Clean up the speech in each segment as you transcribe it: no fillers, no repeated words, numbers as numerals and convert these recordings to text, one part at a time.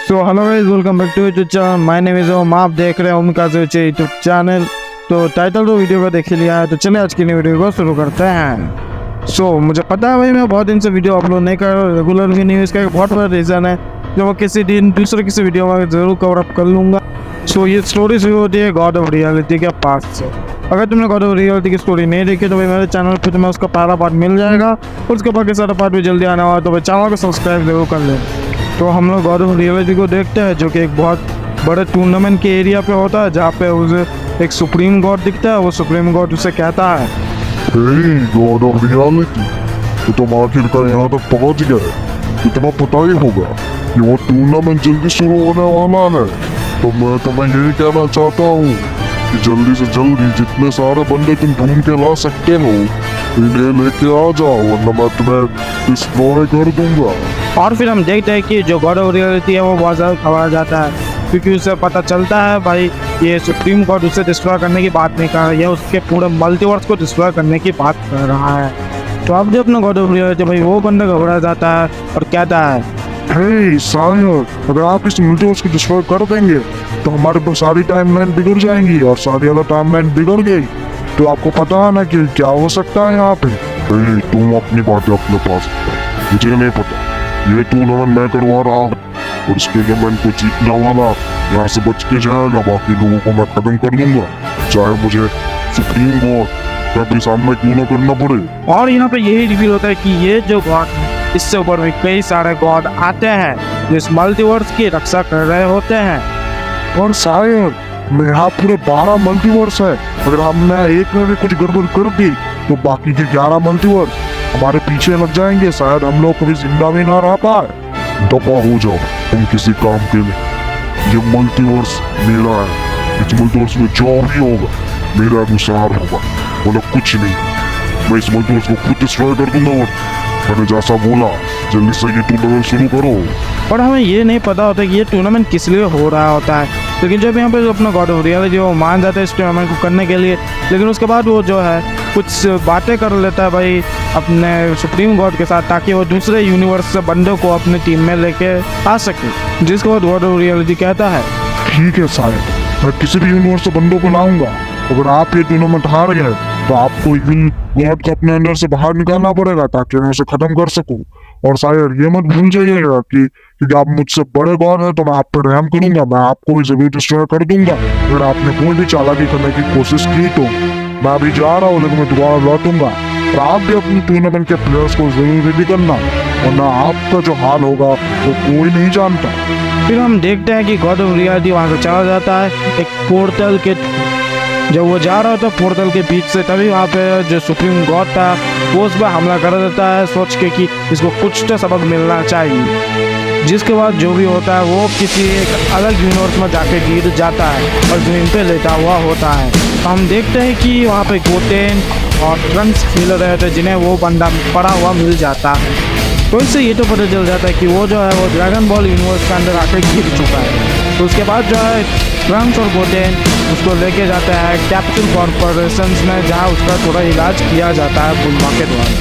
So hello guys, welcome back to YouTube channel. My name is Om. आप देख रहे हैं ओम काज़े यूट्यूब चैनल। तो टाइटल तो वीडियो का देख ही लिया है, तो चलिए आज की नई वीडियो को शुरू करते हैं। मुझे पता है भाई, मैं बहुत दिन से वीडियो अपलोड नहीं कर रहा, रेगुलर भी नहीं। इसका एक बहुत बड़ा रीज़न है जो मैं किसी दिन दूसरे किसी वीडियो में ज़रूर कवर अप कर लूँगा। ये स्टोरी शुरू होती है गॉड ऑफ रियलिटी के पार्ट से। अगर तुमने गॉड ऑफ रियलिटी की स्टोरी नहीं देखी तो भाई मेरे चैनल पर तुम्हें उसका पहला पार्ट मिल जाएगा, और उसके बाकी सारा पार्ट भी जल्दी आने वाला, तो भाई चैनल को सब्सक्राइब जरूर कर लें। तो हम लोग गॉड ऑफ रियलिटी को देखते हैं, जो कि एक बहुत बड़े टूर्नामेंट के एरिया पे होता है, जहाँ पे उसे एक सुप्रीम गॉड दिखता है। वो सुप्रीम गॉड उसे कहता है, हे गॉड ऑफ रियलिटी, तो तुम आखिरकार यहाँ तक पहुँच गए। इतना पता ही होगा कि वो टूर्नामेंट जल्दी शुरू होने वाला है, तो मैं तुम्हें यही कहना चाहता हूँ कि जल्दी से जल्दी जितने सारे बंदे तुम ढूंढ के ला सकते हो इन्हें लेके आ जाओ, वरना मैं तुम्हें डिस्ट्रॉय कर दूंगा। और फिर हम देखते हैं कि जो गॉड ऑफ रियलिटी है वो बहुत ज़्यादा घबरा जाता है, क्योंकि उसे पता चलता है भाई ये सुप्रीम गॉड उसे डिस्ट्रॉय करने की बात नहीं कर रहा है, यह उसके पूरे मल्टीवर्स को डिस्ट्रॉय करने की बात कर रहा है। तो अब जब अपना गॉड ऑफ रियलिटी भाई वो बंदा घबरा जाता है और कहता है, हे सायर, अगर आप इस मल्टीवर्स को डिस्ट्रॉय कर देंगे तो हमारे पास सारी टाइमलाइन बिगड़ जाएंगी, और सारी अगर टाइमलाइन बिगड़ गई तो आपको पता है ना कि क्या हो सकता है यहाँ पे। हे तुम अपनी बातें अपने पास रखो, मुझे नहीं पता। ये टूर्नामेंट मैं करवा रहा हूँ और इस टूर्नामेंट को जीतने वाला यहाँ से बच के जाएगा, बाकी लोगों को मैं खत्म कर दूंगा, चाहे मुझे सुप्रीम गॉड का भी सामना क्यों ना करना पड़े। और यहाँ पे यही रिवील होता है कि ये जो गॉड है, इससे ऊपर में कई सारे गॉड आते हैं जो इस मल्टीवर्स की रक्षा कर रहे होते हैं। और शायद में यहाँ पूरे 12 मल्टीवर्स है, अगर हमने एक में भी कुछ गड़बड़ कर दी तो बाकी के 11 मल्टीवर्स हमारे पीछे लग जाएंगे, शायद हम लोग कभी जिंदा भी ना रह पाए। दफा हो जाओ तुम किसी काम के लिए। ये मल्टीवर्स मेरा है, इस मल्टीवर्स में जो भी होगा मेरा अनुसार होगा, मतलब कुछ नहीं। मैं इस मल्टीवर्स को खुद डिस्ट्रॉय कर दूंगा, और मैंने जैसा बोला जल्दी से ये टूर्नामेंट शुरू करो। और हमें ये नहीं पता होता कि ये टूर्नामेंट किस लिए हो रहा होता है, लेकिन जब यहाँ पे जो अपना गॉड ऑफ रियलिटी वो मान जाता है इस टूर्नामेंट को करने के लिए, लेकिन उसके बाद वो जो है कुछ बातें कर लेता है भाई अपने सुप्रीम गॉड के साथ, ताकि वो दूसरे यूनिवर्स से बंदों को अपनी टीम में लेके आ सके। जिसके बाद गॉड ऑफ रियलिटी कहता है, ठीक है साहब, मैं किसी भी यूनिवर्स से बंदों को लाऊंगा। अगर आप ये टूर्नामेंट हार गए तो आपको इन गॉड को अपने अंदर से बाहर निकालना पड़ेगा ताकि मैं उसे खत्म कर सकूं। और शायद ये मत भूल जाइएगा कि आप मुझसे बड़े गॉड हैं तो मैं आप पर रहम करूंगा, मैं आपको भी जरूर डिस्ट्रॉय कर दूंगा। अगर आपने कोई भी चालाकी करने की कोशिश की तो मैं अभी जा रहा हूँ, लेकिन मैं दोबारा लौटूंगा। और आप भी अपनी टूर्नामेंट के प्लेयर्स को जरूर रेडी करना, वरना आपका जो हाल होगा वो कोई नहीं जानता। फिर हम देखते हैं कि गॉड ऑफ रियलिटी वहाँ से चला जाता है एक पोर्टल के। जब वो जा रहा था पोर्टल के बीच से, तभी वहाँ पे जो सुप्रीम गॉड था वो उस पर हमला कर देता है, सोच के कि इसको कुछ तो सबक मिलना चाहिए। जिसके बाद जो भी होता है वो किसी एक अलग यूनिवर्स में जाके गिर जाता है और जमीन पे लेटा हुआ होता है। तो हम देखते हैं कि वहाँ पे गोटेन और ट्रंक्स खेल रहे थे, जिन्हें वो बंदा पड़ा हुआ मिल जाता है। तो इससे ये तो पता चल जाता है कि वो जो है वो ड्रैगन बॉल यूनिवर्स के अंदर आकर गिर चुका है। तो उसके बाद जो है ट्रंक्स और गोटेन उसको लेके जाते हैं कैप्सूल कॉर्पोरेशन में, जहाँ उसका थोड़ा इलाज किया जाता है बुल्मा के द्वारा।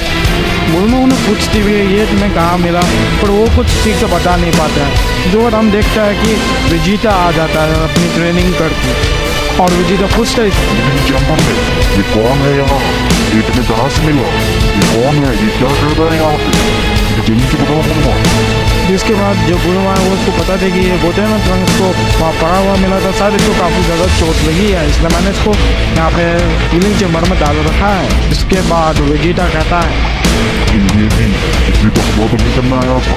बुल्मा उन्हें पूछती भी है ये तुम्हें कहाँ मिला, पर वो कुछ ठीक से बता नहीं पाता है। जो हम देखते हैं कि वेजिटा आ जाता है अपनी ट्रेनिंग करके, और वेजिटा पूछता है ये कौन है यहाँ, ये तुम्हें कहाँ से मिला, ये कौन है, ये क्या कर रहा है यहाँ पे, जल्दी से बताओ बुल्मा। जिसके बाद जो बुल्मा है वो उसको पता था कि ये गोटेन और ट्रंक्स को वहाँ पड़ा हुआ मिला था, शायद इसको काफ़ी ज़्यादा चोट लगी है, इसलिए मैंने इसको यहाँ पे हीलिंग चेम्बर में डाल रखा है। इसके बाद वेजिटा कहता है, ये तो बहुत नहीं करना आया था,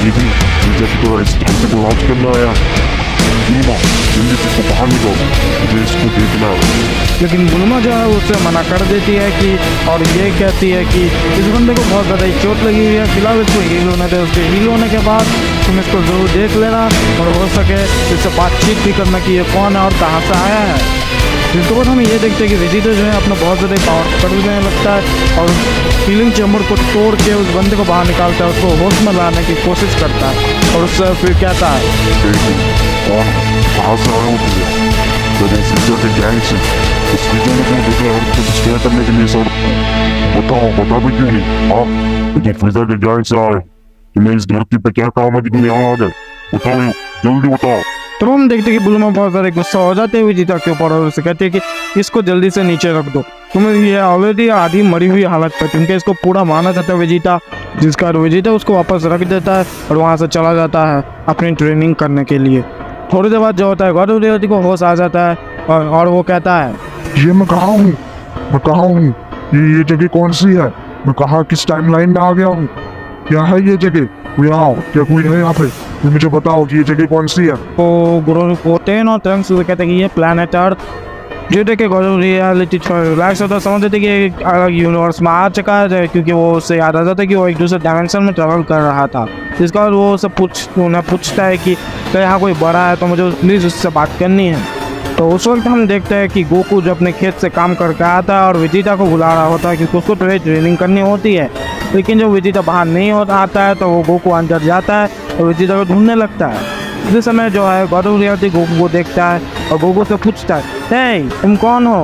ये भी जब तो इस ढंग को राज करना आया। जल्दी से बाहर निकालो, मुझे इसको देखना है। लेकिन बुल्मा जो है उससे मना कर देती है कि, और ये कहती है कि इस बंदे को बहुत ज़्यादा चोट लगी हुई है, फिलहाल इसको हील होने दे। उसके हील होने के बाद तुम इसको ज़रूर देख लेना, और हो सके इससे बातचीत भी करना कि ये कौन है और कहाँ से आया है। जिसके बाद हम ये देखते हैं कि वेजिटा जो है अपना बहुत ज़्यादा पावर कर देने लगता है और हीलिंग चैम्बर को तोड़ के उस बंदे को बाहर निकालता है, उसको होश में लाने की कोशिश करता है, और उससे फिर कहता है, कहाँ से आया हूँ तुझे फ्रीजर के गैंग से, उस फ्रीजर ने क्यों देखा और उसको डिस्ट्रॉय करने के लिए सब बताओ, बता भी क्यों नहीं। आप फ्रीजर के गैंग से आए, तुम्हें इस धरती पे क्या काम है कि तुम यहाँ आ गए। बताओ, जल्दी बताओ। तो हम देखते हैं कि बुलमा बहुत सारे गुस्सा हो जाते हैं वेजिटा के ऊपर और उसे कहते हैं कि इसको जल्दी से नीचे रख दो, तुम्हें ये ऑलरेडी आधी मरी हुई हालत पे, क्योंकि इसको पूरा मारना चाहता है वेजिटा। जिसका वेजिटा उसको वापस रख देता है और वहाँ से चला जाता है अपनी ट्रेनिंग करने के लिए। थोड़ी देर बाद जो होता है गॉड ऑफ रियलिटी को होश आ जाता है और वो कहता है, ये मैं कहाँ हूँ, मैं कहाँ हूँ, ये जगह कौन सी है, मैं कहाँ किस टाइमलाइन में आ गया हूँ, क्या है ये जगह, कोई आओ, क्या कोई है यहाँ पे, तुम मुझे बताओ कि ये जगह कौन सी है। तो गुरु कोटेन और ट्रंक्स उसे कहते हैं कि ये प्लैनेट अर्थ। जो देखे गॉड ऑफ रियलिटी रिलैक्स होता है, समझते थे कि एक अलग यूनिवर्स में आ चुका है, क्योंकि वो उससे याद आ जाता है कि वो एक दूसरे डायमेंशन में ट्रैवल कर रहा था। जिसका बाद वो उसे पूछता है कि तो यहाँ कोई बड़ा है तो मुझे प्लीज़ उससे बात करनी है। तो उस वक्त हम देखते हैं कि गोकू जो अपने खेत से काम करके आता है और वेजिटा को बुला रहा होता है क्योंकि उसको थोड़ी ट्रेनिंग करनी होती है। लेकिन जब वेजिटा बाहर नहीं आता है तो वो गोकू अंदर जाता है और वेजिटा को ढूंढने लगता है। उसी समय जो है गॉड ऑफ रियलिटी गोकू को देखता है और गोकू से पूछता है, हे तुम कौन हो,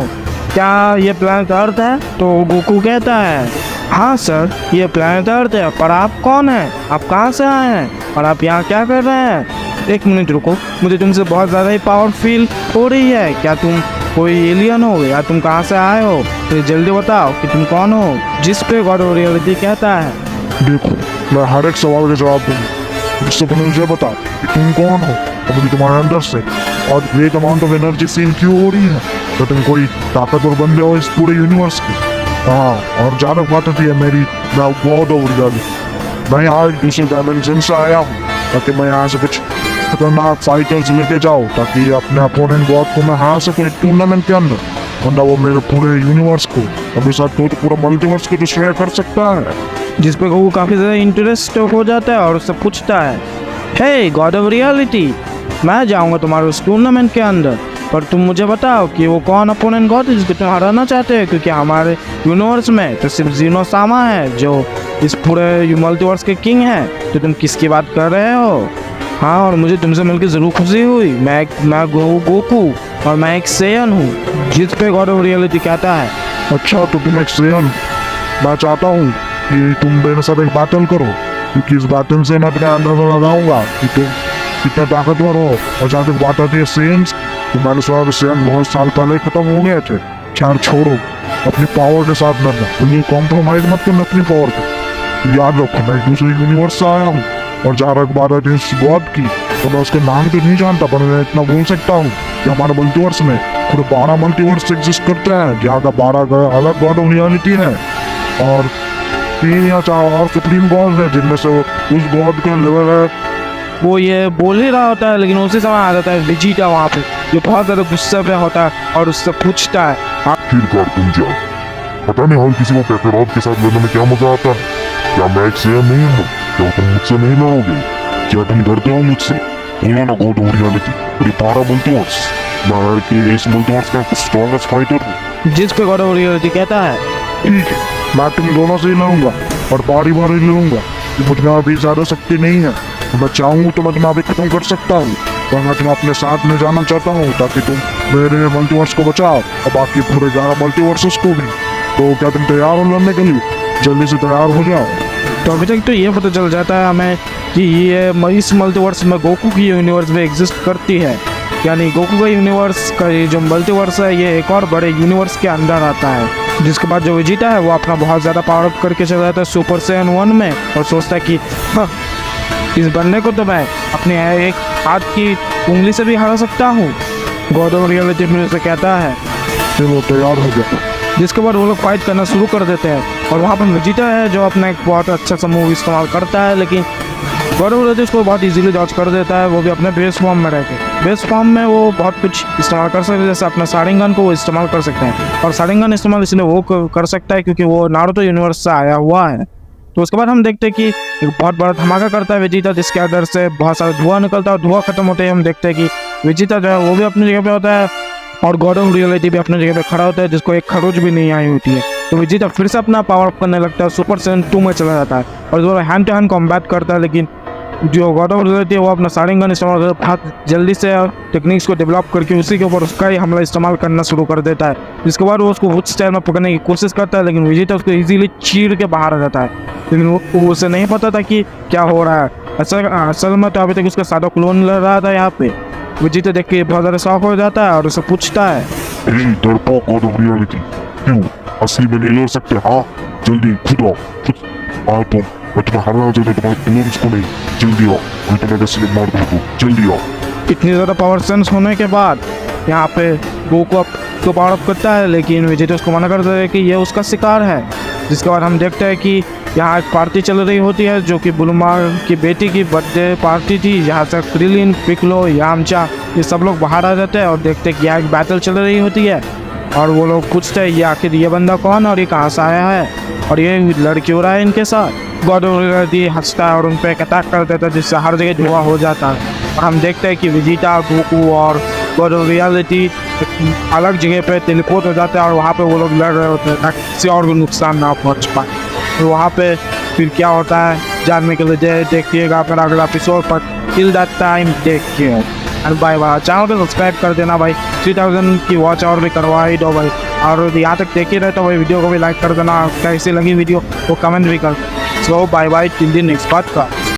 क्या ये प्लैनेट अर्थ है? तो गोकू कहता है, हाँ सर ये प्लैनेट अर्थ है, पर आप कौन हैं, आप कहाँ से आए हैं और आप यहाँ क्या कर रहे हैं? एक मिनट रुको, मुझे तुमसे बहुत ज़्यादा ही पावर फील हो रही है, क्या तुम कोई एलियन हो या तुम कहाँ से आए हो, तो जल्दी बताओ कि तुम कौन हो। जिस पे गॉड ऑफ रियलिटी कहता है, देखो मैं हर एक सवाल का जवाब दूंगा, इससे पहले मुझे बताओ कि तुम कौन हो और मुझे तुम्हारे अंदर से और ग्रेट अमाउंट ऑफ एनर्जी सीन क्यों हो रही है, तो तुम कोई ताकतवर बंदे हो इस पूरे यूनिवर्स के। हाँ, और ज़्यादा बात होती है मेरी, मैं गॉड ऑफ रियलिटी, मैं यहाँ एक दूसरे डायमेंशन से आया हूँ ताकि मैं यहाँ से कुछ खतरनाक फाइटर्स लेके जाओ ताकि अपने अपोनेंट गॉड को मैं हरा सकूँ टूर्नामेंट के अंदर, वरना वो मेरे पूरे यूनिवर्स को अपने साथ तो पूरा मल्टीवर्स को डिस्ट्रॉय कर सकता है। जिस पे वो काफ़ी ज़्यादा इंटरेस्ट हो जाता है और उससे पूछता है, हे गॉड ऑफ रियलिटी, मैं जाऊंगा तुम्हारे उस टूर्नामेंट के अंदर, पर तुम मुझे बताओ कि वो कौन अपोनेंट गॉड है जिसको तुम हराना चाहते हो, क्योंकि हमारे यूनिवर्स में तो सिर्फ जीनो सामा है जो इस पूरे मल्टीवर्स के किंग है, तो तुम किसकी बात कर रहे हो? हाँ, और मुझे तुमसे मिलकर ज़रूर खुशी हुई, मैं गोकू और मैं एक सेयन हूँ। जिस पे गॉड ऑफ रियलिटी कहता है, अच्छा तो तुम एक सेयन, मैं चाहता हूँ कि तुम मेरे साथ एक बैटल करो, क्योंकि इस बैटल से मैं अपने अंदर लगाऊंगा कि तुम कितना ताकतवर हो। और जहाँ तक बात आती है सेयन्स, तो मैंने सुना सेयन बहुत साल पहले खत्म हो गए थे। खैर छोड़ो, अपनी पावर के साथ लड़ना, तुम कॉम्प्रोमाइज मत करना अपनी पावर पे। याद रखो मैं एक दूसरे यूनिवर्स से आया हूँ, और जहाँ तक बात आती है इस गॉड की, तो मैं उसके नाम तो नहीं जानता, पर मैं इतना बोल सकता हूँ कि हमारे मल्टीवर्स में पूरे 12 मल्टीवर्स एग्जिस्ट करते हैं, जहाँ का 12 अलग गॉड ऑफ रियलिटी है, और 3 या 4 और सुप्रीम गॉड है, जिनमें से उस गॉड का लेवल है। वो ये बोल ही रहा होता है, लेकिन उसी समय आ जाता है वेजिटा वहाँ पे, जो बहुत ज़्यादा गुस्से पे होता है और उससे पूछता है, आखिरकार तुम जाओ, पता नहीं हर किसी को कैकरॉट के साथ लड़ने में क्या मजा आता है। क्या मैं एक सेयन नहीं हूँ? क्या तुम मुझसे नहीं लड़ोगे? क्या तुम डरते हो मुझसे? बोलो ना गॉड ऑफ रियलिटी, पूरी 12 मल्टीवर्स, मैं इस मल्टीवर्स का स्ट्रॉन्गेस्ट फाइटर हूँ। जिस पे गॉड ऑफ रियलिटी कहता है, ठीक है, मैं तुम दोनों से ही लड़ूंगा और बारी बारी लड़ूंगा, कि मुझ में अभी ज्यादा शक्ति नहीं है, तो मैं चाहूँ तो मैं तुम्हें अभी खत्म कर सकता हूँ, पर मैं तुम्हें अपने साथ में जाना चाहता हूँ ताकि तुम मेरे मल्टीवर्स को बचाओ और बाकी पूरे 11 मल्टीवर्सेस को भी। तो क्या तुम तैयार हो लड़ने के लिए? जल्दी से तैयार हो जाओ। तो अभी तक तो ये पता चल जाता है हमें कि ये इस मल्टीवर्स में गोकू की यूनिवर्स में एग्जिस्ट करती है, यानी गोकू का यूनिवर्स का ये जो मल्टीवर्स है ये एक और बड़े यूनिवर्स के अंदर आता है। जिसके बाद जो वेजिटा है वो अपना बहुत ज़्यादा पावर अप करके चला जाता है सुपर सेयन 1 में और सोचता है कि हाँ, इस बंदे को तो मैं अपने एक हाथ की उंगली से भी हरा सकता हूँ। गॉड ऑफ रियलिटी में उसे कहता है, चलो तैयार हो जाओ। जिसके बाद वो लोग फाइट करना शुरू कर देते हैं और वहाँ पर वेजिटा है जो अपना एक बहुत अच्छा सा मूव इस्तेमाल करता है, लेकिन गॉड ऑफ रियलिटी उसको बहुत इजीली डॉज कर देता है, वो भी अपने बेस फॉर्म में रह के। बेस फॉर्म में वो बहुत कुछ इस्तेमाल कर सकते हैं, जैसे अपना शारिंगन को वो इस्तेमाल कर सकते हैं, और शारिंगन इस्तेमाल इसलिए वो कर सकता है क्योंकि वो नारुतो यूनिवर्स से आया हुआ है। तो उसके बाद हम देखते हैं कि एक बहुत बड़ा धमाका करता है वेजिटा, जिसके अंदर से बहुत सारा धुआं निकलता है और धुआं खत्म होते ही हम देखते हैं कि वेजिटा जो है वो भी अपनी जगह पे होता है और गॉड ऑफ रियलिटी भी अपनी जगह पे खड़ा होता है, जिसको एक खरोच भी नहीं आई होती है। तो वेजिटा फिर से अपना पावर अप करने लगता है, सुपर सेयन 2 में चला जाता है और दोनों हैंड टू हैंड कॉम्बैट करता है, लेकिन जो गॉड ऑफ रियलिटी है वो अपना शारिंगन इस्तेमाल कर बहुत जल्दी से टेक्निक्स को डेवलप करके उसी के ऊपर उसका ही हमला इस्तेमाल करना शुरू कर देता है। जिसके बाद वो उसको वुड स्टाइल में पकड़ने की कोशिश करता है, लेकिन वेजिटा उसको इजीली चीर के बाहर आ जाता है, लेकिन वो उसे नहीं पता था कि क्या हो रहा है। असल में तो अभी तक उसका सादा क्लोन लड़ रहा था यहाँ पे। विजिता देख के बहुत ज़्यादा शॉक हो जाता है और उसे पूछता है, डरपोक गॉड ऑफ रियलिटी, क्यों असली में नहीं लड़ सकते? हाँ जल्दी खुद आओ, खुद आओ तुम, मैं तुम्हें हरा देता तुम्हारे क्लोन्स को नहीं, जल्दी आओ, मैं तुम्हें वैसे मार दूँ, जल्दी आओ। इतनी ज़्यादा पावर सेंस होने के बाद यहाँ पे गोकू को पावर अप करता है, लेकिन विजिता उसको मना करता है कि ये उसका शिकार है। जिसके बाद हम देखते हैं कि यहाँ एक पार्टी चल रही होती है जो कि बुलमा की बेटी की बर्थडे पार्टी थी, जहाँ से क्रिलिन, पिकलो, यामचा ये सब लोग बाहर आ जाते हैं और देखते हैं कि यहाँ एक बैटल चल रही होती है। और वो लोग पूछते हैं ये आखिर ये बंदा कौन और ये कहाँ से आया है और ये लड़की हो रहा है इनके साथ। गॉड ऑफ रियलिटी हंसता है और उन पर एक अटैक कर देता है, जिससे हर जगह धुआं हो जाता है। और हम देखते हैं कि विजिता, गोकू और गॉड ऑफ रियलिटी अलग जगह पे टेलीपोर्ट हो जाते हैं और वहाँ पे वो लोग लड़ रहे होते हैं ताकि किसी और को नुकसान ना पहुँच पाए। तो वहाँ पे फिर क्या होता है जानने के लिए देखिएगा फिर अगला एपिसोड पर। Till that time take care and bye bye. Channel को सब्सक्राइब कर देना भाई, 3000 की वॉच और भी करवा ही दो भाई। और यहाँ तक देख ही रहे तो भाई वीडियो को भी लाइक कर देना, कैसी लगी वीडियो वो कमेंट भी कर। So bye bye till the next part का।